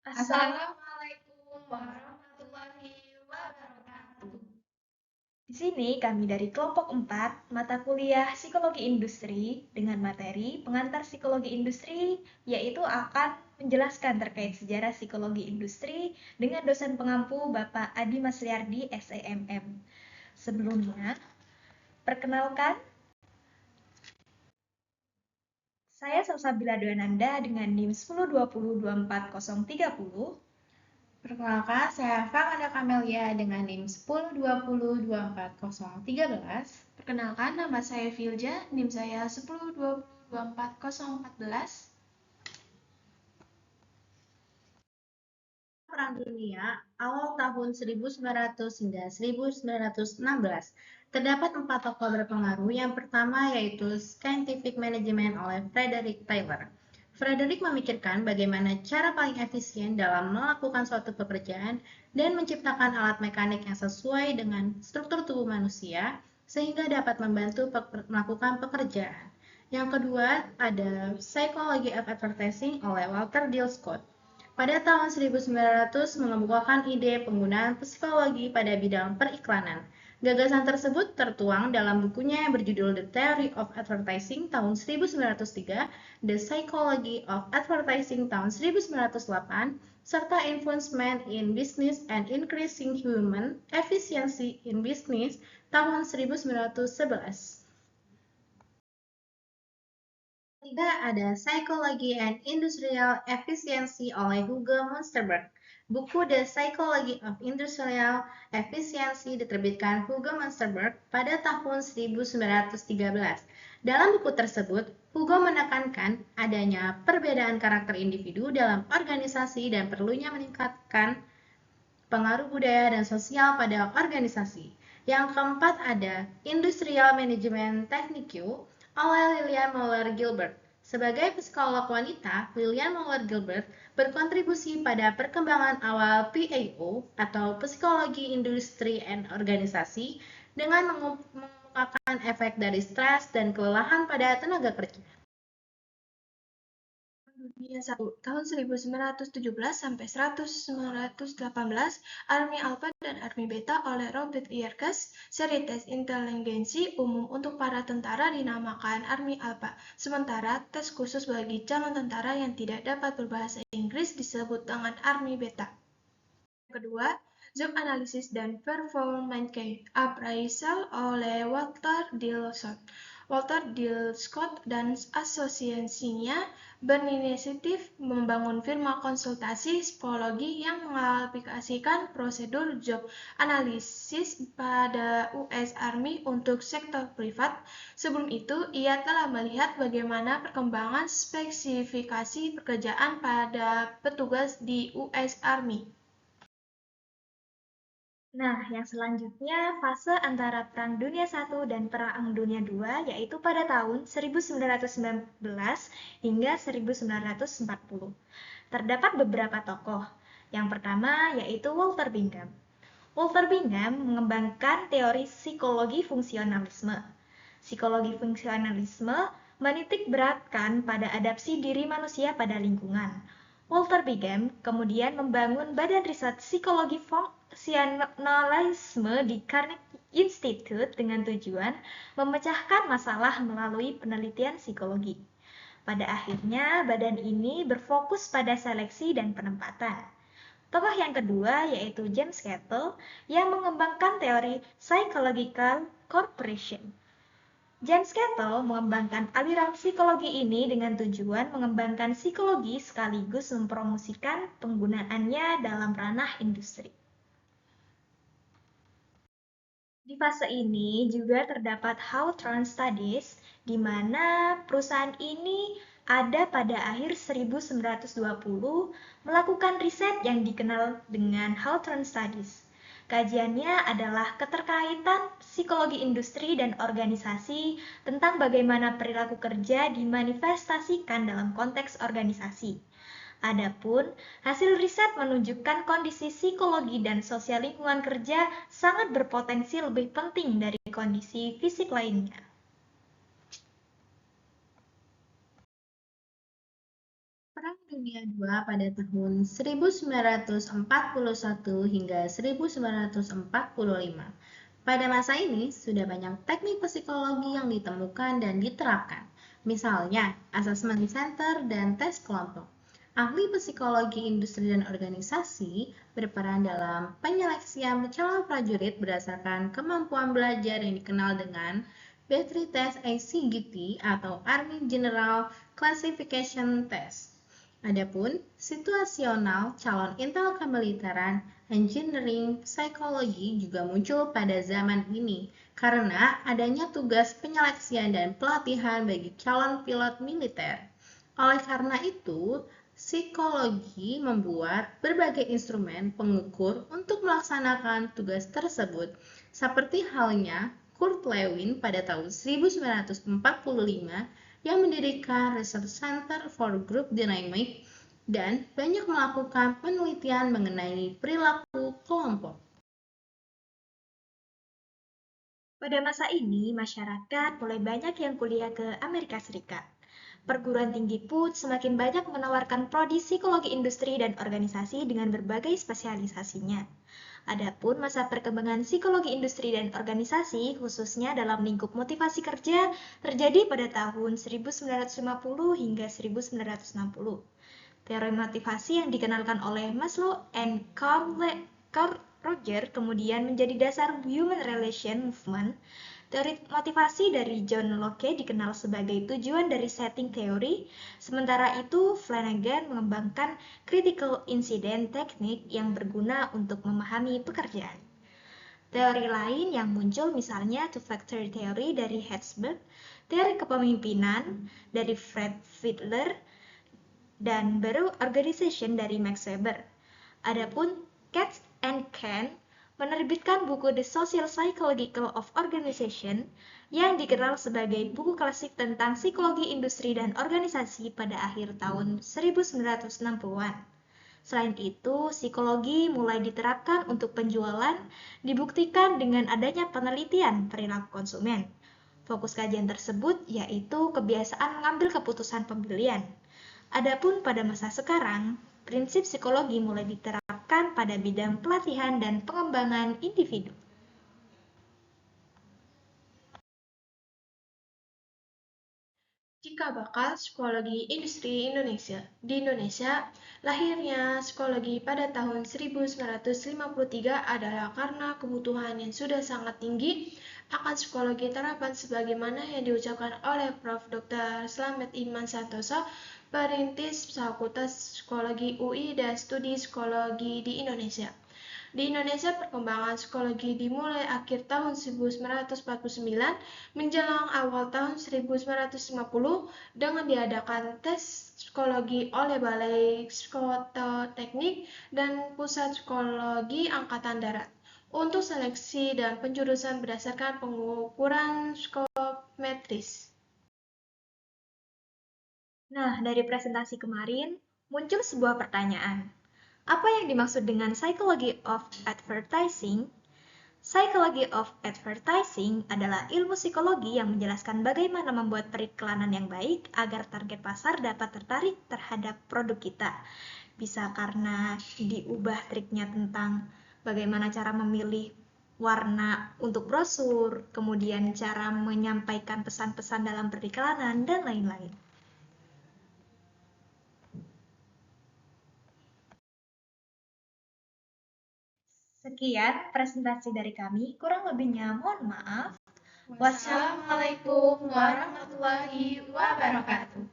Assalamualaikum warahmatullahi wabarakatuh. Di sini kami dari kelompok 4, mata kuliah Psikologi Industri dengan materi pengantar psikologi industri, yaitu akan menjelaskan terkait sejarah psikologi industri dengan dosen pengampu Bapak Adi Masliardi, SEMM. Sebelumnya, perkenalkan, saya Salsabila Dwananda dengan NIM 1020240030. Perkenalkan, saya Fangada Kamelia dengan NIM 1020240013. Perkenalkan, nama saya Filja, NIM saya 1020240014. Perang Dunia awal tahun 1900 hingga 1916. Terdapat 4 tokoh berpengaruh. Yang pertama yaitu Scientific Management oleh Frederick Taylor. Frederick memikirkan bagaimana cara paling efisien dalam melakukan suatu pekerjaan dan menciptakan alat mekanik yang sesuai dengan struktur tubuh manusia sehingga dapat membantu melakukan pekerjaan. Yang kedua ada Psychology of Advertising oleh Walter Dill Scott. Pada tahun 1900 mengemukakan ide penggunaan psikologi pada bidang periklanan. Gagasan tersebut tertuang dalam bukunya yang berjudul The Theory of Advertising tahun 1903, The Psychology of Advertising tahun 1908, serta Influencement in Business and Increasing Human Efficiency in Business tahun 1911. Ketiga ada Psychology and Industrial Efficiency oleh Hugo Munsterberg. Buku The Psychology of Industrial Efficiency diterbitkan Hugo Munsterberg pada tahun 1913. Dalam buku tersebut, Hugo menekankan adanya perbedaan karakter individu dalam organisasi dan perlunya meningkatkan pengaruh budaya dan sosial pada organisasi. Yang keempat ada Industrial Management Technique oleh Lillian Moeller Gilbert. Sebagai psikolog wanita, Lillian Moeller Gilbert berkontribusi pada perkembangan awal PAO atau Psikologi Industri dan Organisasi dengan mengemukakan efek dari stres dan kelelahan pada tenaga kerja. Dunia 1, tahun 1917 sampai 1918, Army Alpha dan Army Beta oleh Robert Yerkes, seri tes inteligensi umum untuk para tentara dinamakan Army Alpha, sementara tes khusus bagi calon tentara yang tidak dapat berbahasa Inggris disebut dengan Army Beta. Kedua, Job Analysis dan Performance Appraisal oleh Walter Dill Scott. Walter Dill Scott dan asosiasinya berinisiatif membangun firma konsultasi psikologi yang mengaplikasikan prosedur job analisis pada US Army untuk sektor privat. Sebelum itu, ia telah melihat bagaimana perkembangan spesifikasi pekerjaan pada petugas di US Army. Nah, yang selanjutnya fase antara Perang Dunia I dan Perang Dunia II, yaitu pada tahun 1919 hingga 1940. Terdapat beberapa tokoh. Yang pertama yaitu Walter Bingham. Walter Bingham mengembangkan teori psikologi fungsionalisme. Psikologi fungsionalisme menitik beratkan pada adaptasi diri manusia pada lingkungan. Walter Bingham kemudian membangun Badan Riset Psikologi Fungsionalisme di Carnegie Institute dengan tujuan memecahkan masalah melalui penelitian psikologi. Pada akhirnya, badan ini berfokus pada seleksi dan penempatan. Tokoh yang kedua yaitu James Cattell yang mengembangkan teori Psychological Corporation. James Cattell mengembangkan aliran psikologi ini dengan tujuan mengembangkan psikologi sekaligus mempromosikan penggunaannya dalam ranah industri. Di fase ini juga terdapat Hawthorne Studies, di mana perusahaan ini ada pada akhir 1920 melakukan riset yang dikenal dengan Hawthorne Studies. Kajiannya adalah keterkaitan psikologi industri dan organisasi tentang bagaimana perilaku kerja dimanifestasikan dalam konteks organisasi. Adapun, hasil riset menunjukkan kondisi psikologi dan sosial lingkungan kerja sangat berpotensi lebih penting dari kondisi fisik lainnya. Perang Dunia II pada tahun 1941 hingga 1945. Pada masa ini, sudah banyak teknik psikologi yang ditemukan dan diterapkan. Misalnya, asesmen center dan tes kelompok. Ahli psikologi industri dan organisasi berperan dalam penyeleksian calon prajurit berdasarkan kemampuan belajar yang dikenal dengan Battery Test ACGT atau Army General Classification Test. Adapun situasional calon intel kemiliteran, engineering, psikologi juga muncul pada zaman ini karena adanya tugas penyeleksian dan pelatihan bagi calon pilot militer. Oleh karena itu, psikologi membuat berbagai instrumen pengukur untuk melaksanakan tugas tersebut, seperti halnya Kurt Lewin pada tahun 1945 yang mendirikan Research Center for Group Dynamics dan banyak melakukan penelitian mengenai perilaku kelompok. Pada masa ini, masyarakat mulai banyak yang kuliah ke Amerika Serikat. Perguruan tinggi pun semakin banyak menawarkan prodi psikologi industri dan organisasi dengan berbagai spesialisasinya. Adapun masa perkembangan psikologi industri dan organisasi, khususnya dalam lingkup motivasi kerja, terjadi pada tahun 1950 hingga 1960. Teori motivasi yang dikenalkan oleh Maslow and Carl Roger kemudian menjadi dasar Human Relation Movement. Teori motivasi dari John Locke dikenal sebagai tujuan dari setting teori, sementara itu Flanagan mengembangkan critical incident technique yang berguna untuk memahami pekerjaan. Teori lain yang muncul misalnya two-factor theory dari Herzberg, teori kepemimpinan dari Fred Fiedler, dan baru organization dari Max Weber. Adapun Katz and Kahn menerbitkan buku The Social Psychology of Organization yang dikenal sebagai buku klasik tentang psikologi industri dan organisasi pada akhir tahun 1960-an. Selain itu, psikologi mulai diterapkan untuk penjualan, dibuktikan dengan adanya penelitian perilaku konsumen. Fokus kajian tersebut yaitu kebiasaan mengambil keputusan pembelian. Adapun pada masa sekarang, prinsip psikologi mulai diterapkan pada bidang pelatihan dan pengembangan individu. Cikal bakal psikologi industri Indonesia. Di Indonesia, lahirnya psikologi pada tahun 1953 adalah karena kebutuhan yang sudah sangat tinggi akan psikologi terapan sebagaimana yang diucapkan oleh Prof. Dr. Slamet Iman Santoso, perintis Fakultas Psikologi UI dan Studi Psikologi di Indonesia. Di Indonesia, perkembangan psikologi dimulai akhir tahun 1949 menjelang awal tahun 1950 dengan diadakan tes psikologi oleh Balai Psikoteknik dan Pusat Psikologi Angkatan Darat untuk seleksi dan penjurusan berdasarkan pengukuran psikometris. Nah, dari presentasi kemarin, muncul sebuah pertanyaan. Apa yang dimaksud dengan Psychology of Advertising? Psychology of Advertising adalah ilmu psikologi yang menjelaskan bagaimana membuat periklanan yang baik agar target pasar dapat tertarik terhadap produk kita. Bisa karena diubah triknya tentang bagaimana cara memilih warna untuk brosur, kemudian cara menyampaikan pesan-pesan dalam periklanan, dan lain-lain. Sekian presentasi dari kami, kurang lebihnya mohon maaf. Wassalamualaikum warahmatullahi wabarakatuh.